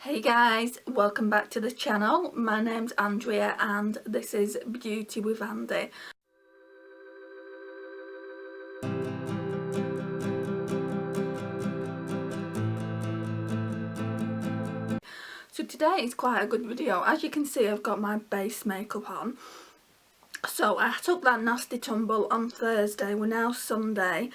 Hey guys, welcome back to the channel. My name's Andrea and this is Beauty with Andy. So today is quite a good video. As you can see, I've got my base makeup on. So I took that nasty tumble on Thursday. We're now Sunday.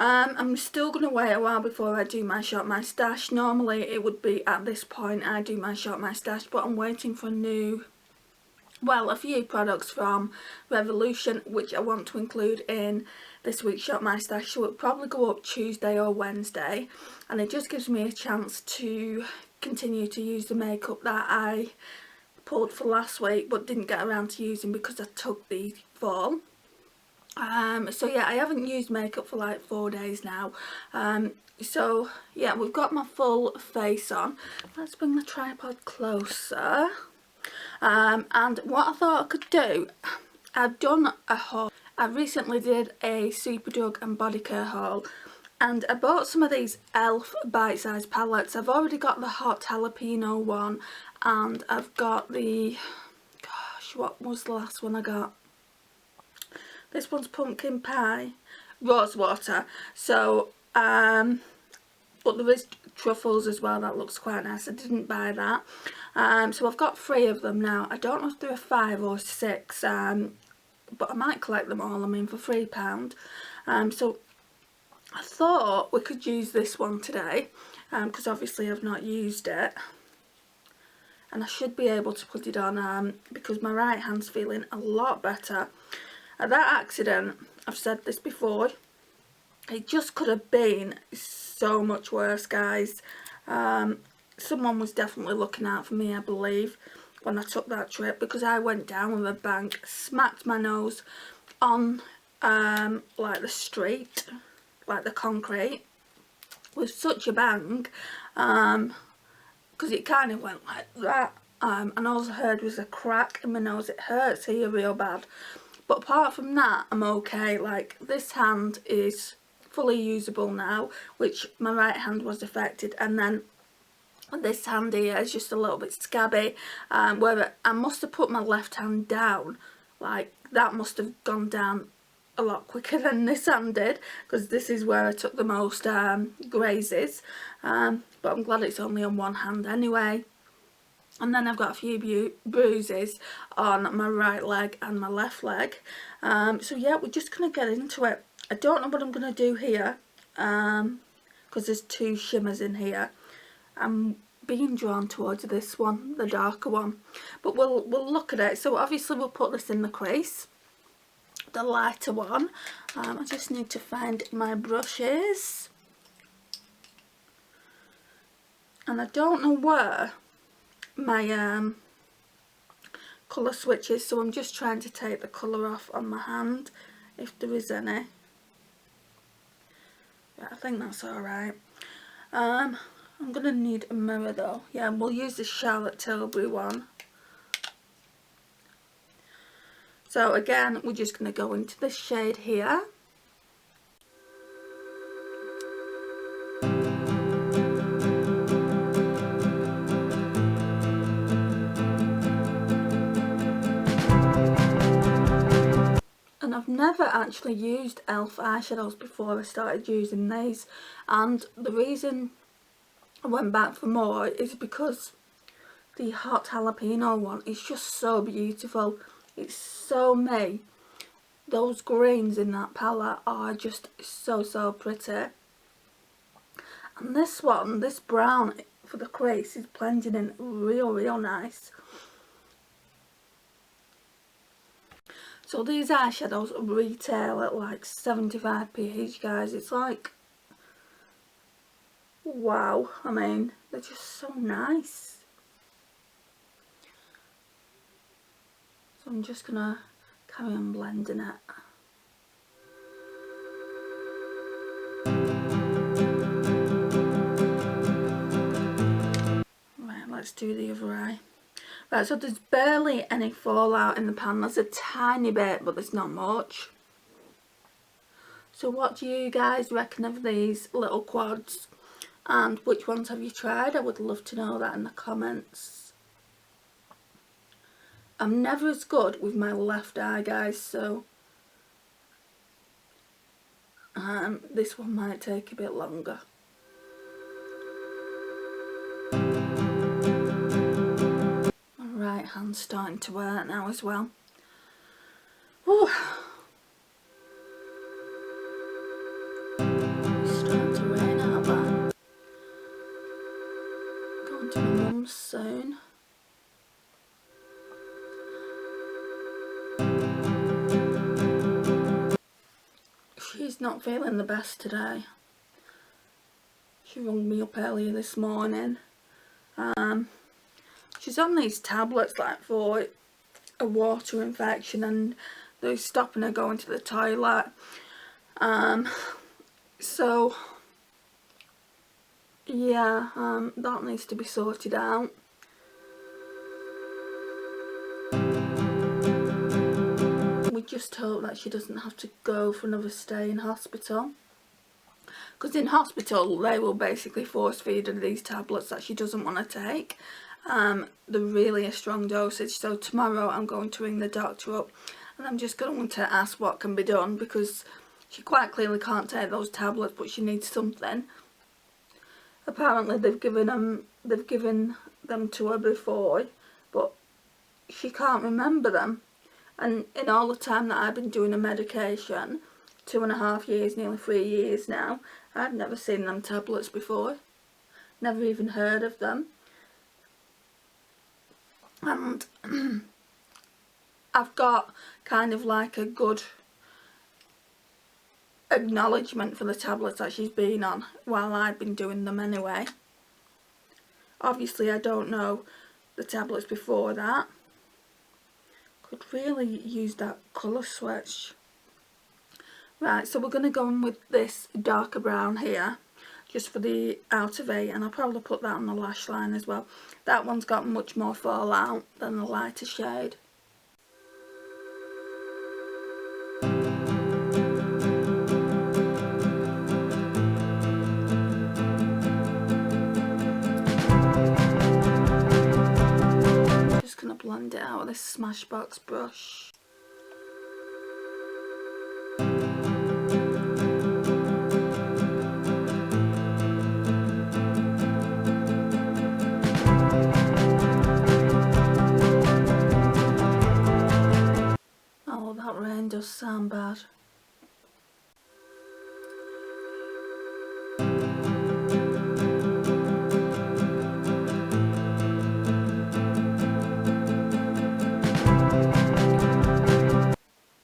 I'm still going to wait a while before I do my shop my stash. Normally it would be at this point I do my shop my stash, but I'm waiting for a few products from Revolution which I want to include in this week's shop my stash. So it'll probably go up Tuesday or Wednesday, and it just gives me a chance to continue to use the makeup that I pulled for last week but didn't get around to using because I took the fall. So yeah, I haven't used makeup for like 4 days now. So yeah, we've got my full face on. Let's bring the tripod closer. And what I thought I could do, I've done a haul. I recently did a Superdrug and body care haul, and I bought some of these Elf Bitesize palettes. I've already got the hot jalapeno one, and I've got the, gosh, what was the last one I got? This one's pumpkin pie, rose water. So but there is truffles as well. That looks quite nice. I didn't buy that. So I've got 3 of them now. I don't know if there are 5 or 6, but I might collect them all, I mean, for £3. So I thought we could use this one today, because obviously I've not used it. And I should be able to put it on because my right hand's feeling a lot better. That accident, I've said this before, it just could have been so much worse, guys. Someone was definitely looking out for me, I believe, when I took that trip, because I went down with a bang, smacked my nose on like the street, like the concrete, with such a bang, because it kind of went like that, and all I heard was a crack in my nose. It hurts here real bad, but apart from that, I'm okay. Like, this hand is fully usable now, which my right hand was affected, and then this hand here is just a little bit scabby, where I must have put my left hand down. Like, that must have gone down a lot quicker than this hand did, because this is where I took the most grazes, but I'm glad it's only on one hand anyway. And then I've got a few bruises on my right leg and my left leg. So yeah, we're just going to get into it. I don't know what I'm going to do here, because there's 2 shimmers in here. I'm being drawn towards this one, the darker one, but we'll look at it. So obviously we'll put this in the crease, the lighter one. I just need to find my brushes, and I don't know where my colour switch is, so I'm just trying to take the colour off on my hand if there is any. Yeah, I think that's alright. I'm going to need a mirror though. Yeah, we'll use the Charlotte Tilbury one. So again, we're just going to go into this shade here. And I've never actually used Elf eyeshadows before I started using these, and the reason I went back for more is because the hot jalapeno one is just so beautiful. It's so me. Those greens in that palette are just so pretty. And this one, this brown for the crease, is blending in real nice. So these eyeshadows retail at like 75p each, guys. It's like, wow. I mean, they're just so nice. So I'm just gonna carry on blending it. Right, let's do the other eye. Right, so there's barely any fallout in the pan. There's a tiny bit, but there's not much. So what do you guys reckon of these little quads? And which ones have you tried? I would love to know that in the comments. I'm never as good with my left eye, guys, so this one might take a bit longer. My right hand's starting to work now as well. Whew. It's starting to rain out there. Going to my mum's soon. She's not feeling the best today. She rang me up earlier this morning. She's on these tablets like for a water infection, and they're stopping her going to the toilet. So yeah, that needs to be sorted out. We just hope that she doesn't have to go for another stay in hospital, because in hospital they will basically force feed her these tablets that she doesn't want to take. They're really a strong dosage, so tomorrow I'm going to ring the doctor up and I'm just going to ask what can be done, because she quite clearly can't take those tablets, but she needs something. Apparently they've given them to her before, but she can't remember them. And in all the time that I've been doing a medication, 2.5 years, nearly 3 years now, I've never seen them tablets before. Never even heard of them. And I've got kind of like a good acknowledgement for the tablets that she's been on while I've been doing them anyway. Obviously I don't know the tablets before that. Could really use that colour switch. Right, so we're going to go in with this darker brown here, just for the outer V, and I'll probably put that on the lash line as well. That one's got much more fallout than the lighter shade. Just going to blend it out with this Smashbox brush. Oh, that rain does sound bad.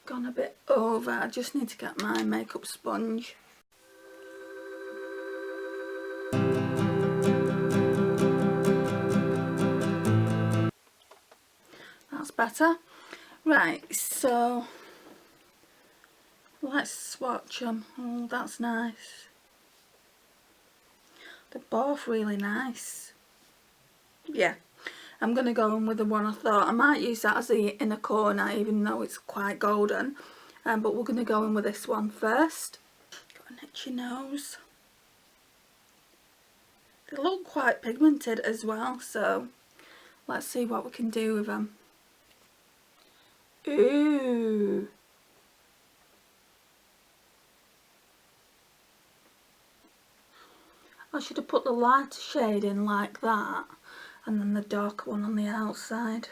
Gone a bit over. I just need to get my makeup sponge. That's better. Right, so let's swatch them. Oh, that's nice. They're both really nice. Yeah, I'm going to go in with the one I thought. I might use that as the inner corner, even though it's quite golden. But we're going to go in with this one first. Got an itchy nose. They look quite pigmented as well, so let's see what we can do with them. Ooh. I should have put the lighter shade in like that, and then the darker one on the outside.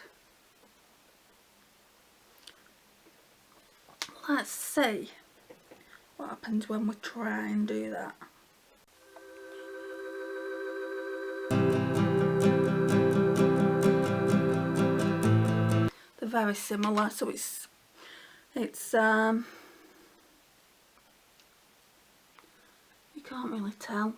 Let's see what happens when we try and do that. They're very similar, so it's you can't really tell.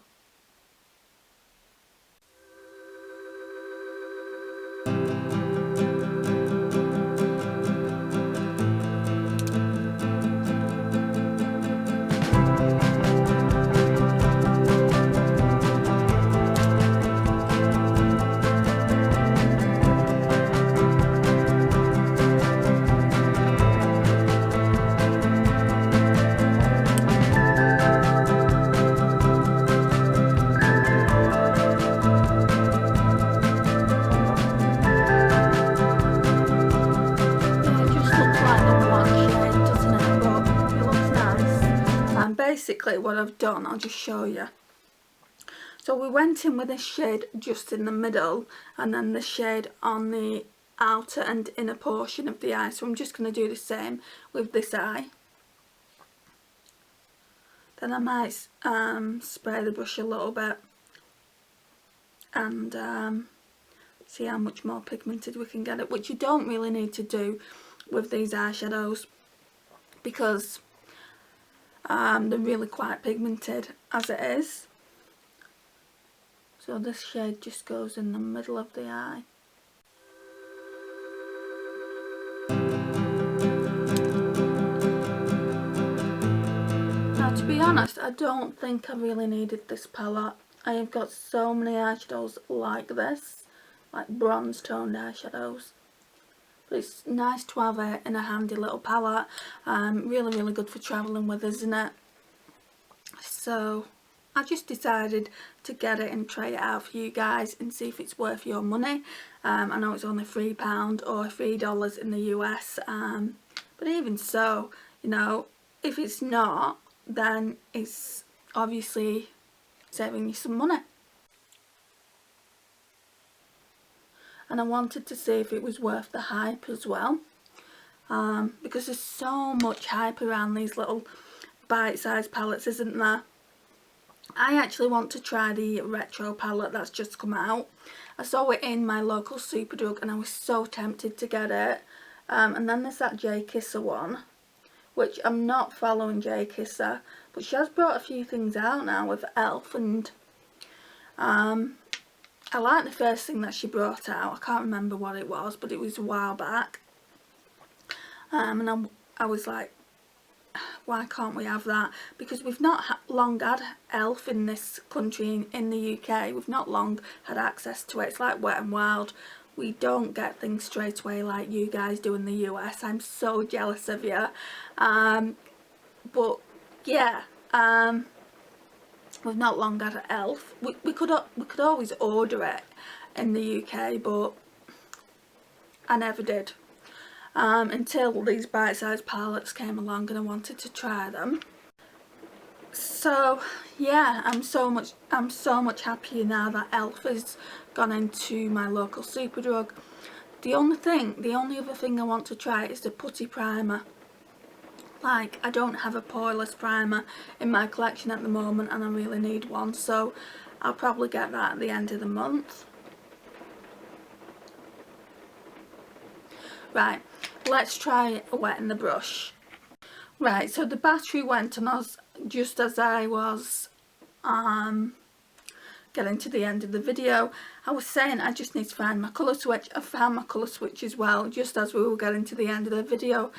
basically what I've done, I'll just show you. So we went in with a shade just in the middle and then the shade on the outer and inner portion of the eye. So I'm just going to do the same with this eye. Then I might spray the brush a little bit and see how much more pigmented we can get it, which you don't really need to do with these eyeshadows because they're really quite pigmented as it is. So this shade just goes in the middle of the eye. Now, to be honest, I don't think I really needed this palette. I have got so many eyeshadows like this, like bronze toned eyeshadows. But it's nice to have it in a handy little palette. Really good for travelling with, isn't it? So I just decided to get it and try it out for you guys and see if it's worth your money. I know it's only £3 or $3 in the US, but even so, you know, if it's not, then it's obviously saving you some money. And I wanted to see if it was worth the hype as well, because there's so much hype around these little bite-sized palettes, isn't there? I actually want to try the retro palette that's just come out. I saw it in my local Superdrug and I was so tempted to get it. And then there's that J Kisser one, which I'm not following J Kisser, but she has brought a few things out now with Elf, and I like the first thing that she brought out. I can't remember what it was, but it was a while back. And I was like, why can't we have that? Because we've not long had Elf in this country, in the UK. We've not long had access to it. It's like Wet n Wild. We don't get things straight away like you guys do in the US. I'm so jealous of you. But yeah, we've not long had Elf. We could always order it in the UK, but I never did. Until these bite-sized palettes came along and I wanted to try them. So yeah, I'm so much happier now that Elf has gone into my local Superdrug. The only other thing I want to try is the putty primer. Like, I don't have a poreless primer in my collection at the moment and I really need one, so I'll probably get that at the end of the month. Right, let's try wetting the brush. Right, so the battery went on us just as I was getting to the end of the video. I was saying I just need to find my colour switch. I found my colour switch as well just as we were getting to the end of the video,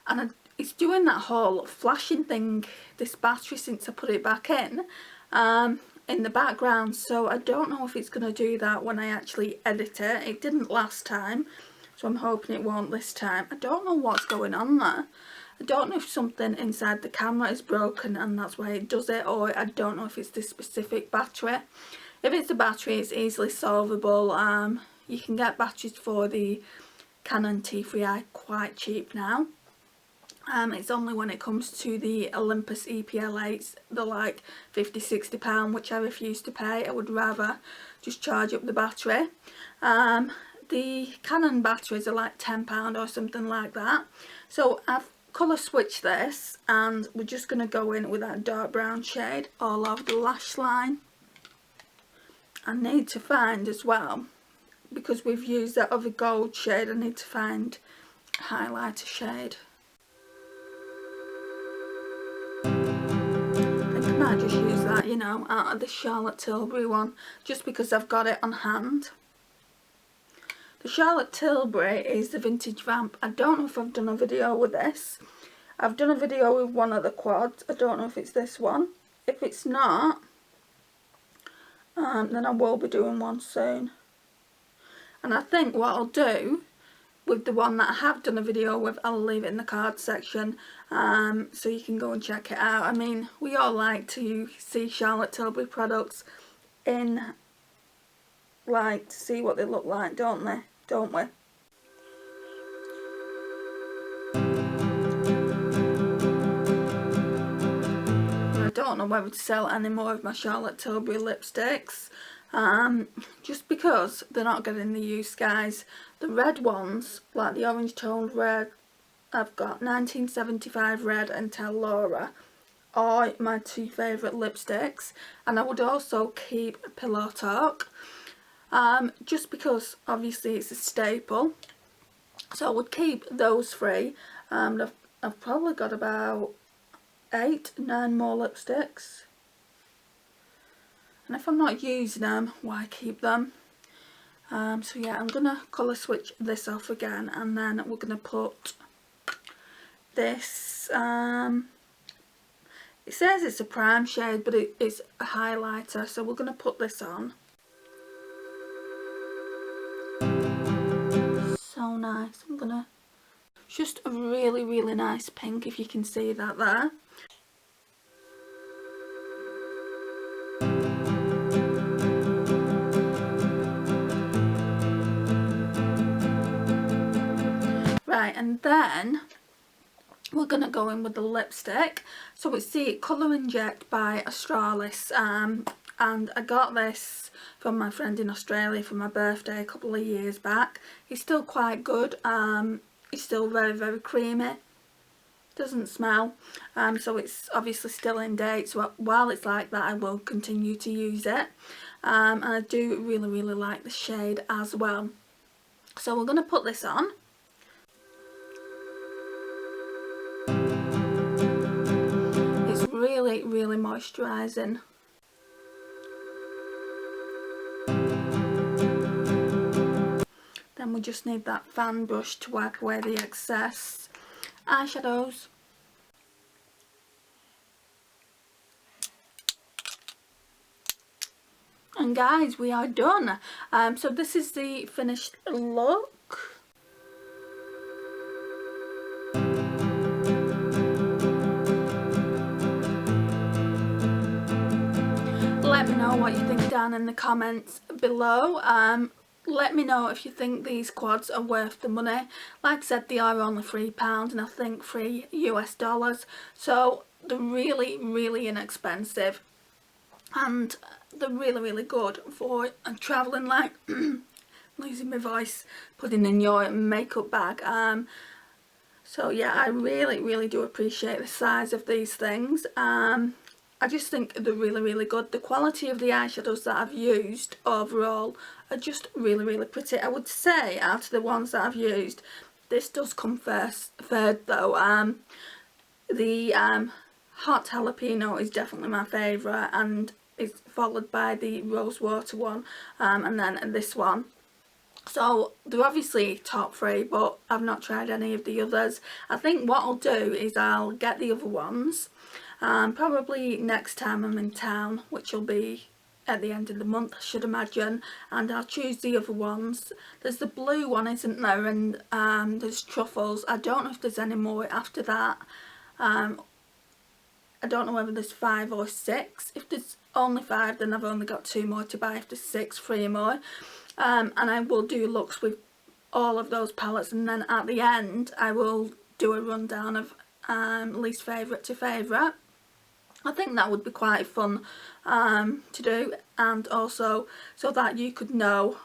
and it's doing that whole flashing thing, this battery, since I put it back in the background. So I don't know if it's going to do that when I actually edit it. It didn't last time, so I'm hoping it won't this time. I don't know what's going on there. I don't know if something inside the camera is broken and that's why it does it, or I don't know if it's this specific battery. If it's the battery, it's easily solvable. You can get batteries for the Canon T3i quite cheap now. It's only when it comes to the Olympus EPL8s, they're like £50–60, which I refuse to pay. I would rather just charge up the battery. The Canon batteries are like £10 or something like that. So I've colour switched this and we're just going to go in with that dark brown shade all over the lash line. I need to find as well, because we've used that other gold shade, I need to find a highlighter shade. I think I might just use that, you know, out of the Charlotte Tilbury one, just because I've got it on hand. The Charlotte Tilbury is the Vintage Vamp. I don't know if I've done a video with this. I've done a video with one of the quads. I don't know if it's this one. If it's not, then I will be doing one soon. And I think what I'll do with the one that I have done a video with, I'll leave it in the card section, so you can go and check it out. I mean, we all like to see Charlotte Tilbury products in, like, to see what they look like, don't we? I don't don't know whether to sell any more of my Charlotte Tilbury lipsticks, just because they're not getting the use, guys. The red ones, like the orange toned red, I've got 1975 red and Tell Laura, are my two favourite lipsticks, and I would also keep Pillow Talk, just because obviously it's a staple. So I would keep those three. I've probably got about 8-9 more lipsticks, and if I'm not using them, why keep them? So yeah, I'm gonna colour switch this off again, and then we're gonna put this, it says it's a prime shade, but it's a highlighter, so we're gonna put this on. So nice. I'm gonna, just a really, really nice pink, if you can see that there. Right, and then we're going to go in with the lipstick. So it's the Colour Inject by Australis, and I got this from my friend in Australia for my birthday a couple of years back. It's still quite good. It's still very, very creamy. Doesn't smell. So it's obviously still in date. So while it's like that, I will continue to use it. And I do really, really like the shade as well. So we're going to put this on. It's really, really moisturising. Then we just need that fan brush to wipe away the excess eyeshadows. And guys, we are done. So this is the finished look. Let me know what you think down in the comments below. Let me know if you think these quads are worth the money. Like I said, they are only £3 and I think $3 US. So they're really, really inexpensive. And they're really, really good for travelling, like losing my voice, putting in your makeup bag. So yeah, I really, really do appreciate the size of these things. I just think they're really, really good. The quality of the eyeshadows that I've used overall are just really, really pretty. I would say out of the ones that I've used, this does come third though. The Hot Jalapeno is definitely my favourite, and it's followed by the Rose Water one, and then this one. So they're obviously top three, but I've not tried any of the others. I think what I'll do is I'll get the other ones, probably next time I'm in town, which will be at the end of the month, I should imagine, and I'll choose the other ones. There's the blue one, isn't there, and there's truffles. I don't know if there's any more after that. I don't know whether there's 5 or 6. If there's only 5, then I've only got 2 more to buy. If there's 6, 3 more. And I will do looks with all of those palettes, and then at the end I will do a rundown of least favourite to favourite. I think that would be quite fun to do, and also so that you could know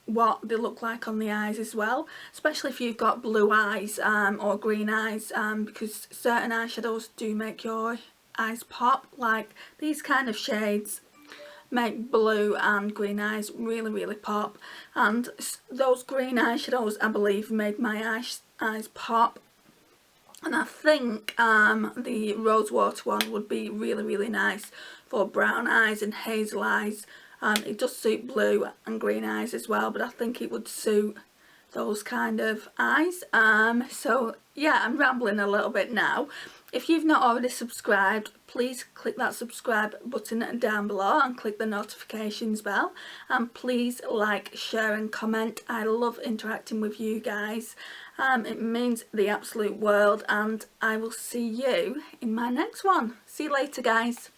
what they look like on the eyes as well, especially if you've got blue eyes or green eyes, because certain eyeshadows do make your eyes pop. Like these kind of shades make blue and green eyes really, really pop, and those green eyeshadows I believe made my eyes pop. And I think the Rose Water one would be really, really nice for brown eyes and hazel eyes. It does suit blue and green eyes as well, but I think it would suit those kind of eyes. So yeah, I'm rambling a little bit now. If you've not already subscribed, please click that subscribe button down below and click the notifications bell, and please like, share and comment. I love interacting with you guys. It means the absolute world, and I will see you in my next one. See you later, guys.